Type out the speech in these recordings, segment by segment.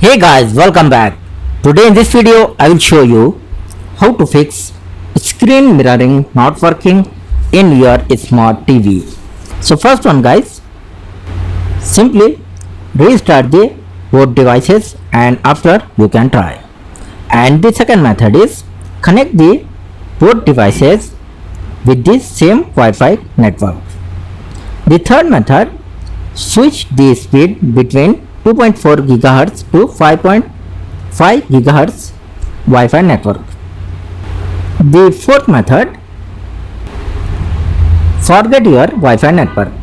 Hey guys, welcome back. Today in this video I will show you how to fix screen mirroring not working in your smart TV. So first one guys, simply restart the both devices and after you can try. And the second method is connect the both devices with the same Wi-Fi network. The third method, switch the speed between 2.4 GHz to 5.5 GHz Wi-Fi network. The fourth method, forget your Wi-Fi network.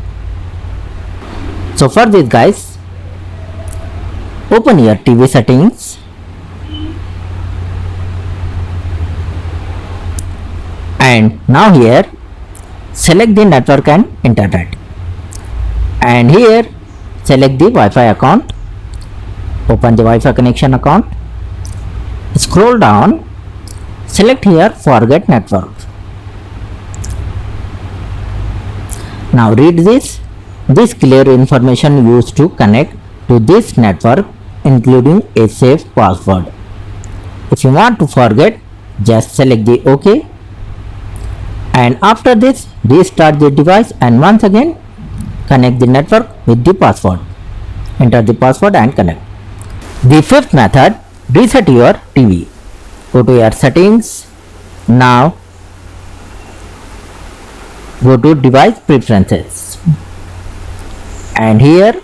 So for this guys, open your TV settings and now here select the network and internet, and here select the Wi-Fi account, open the Wi-Fi connection account, scroll down, select here forget network. Now read this clear information used to connect to this network including a safe password. If you want to forget, just select the OK, and after this restart the device and once again connect the network with the password. Enter the password and connect. The fifth method, reset your TV. Go to your settings. Now go to device preferences and here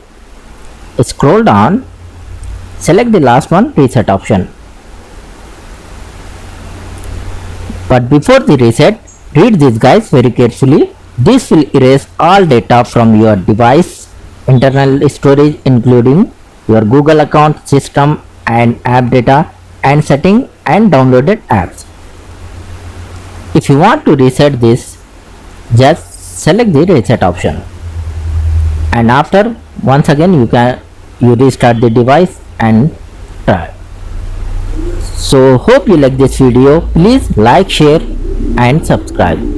scroll down, select the last one, reset option. But before the reset, read this guys very carefully. This will erase all data from your device, internal storage including your Google account, system and app data and setting and downloaded apps. If you want to reset this, just select the reset option, and after once again you restart the device and try. So hope you like this video. Please like, share and subscribe.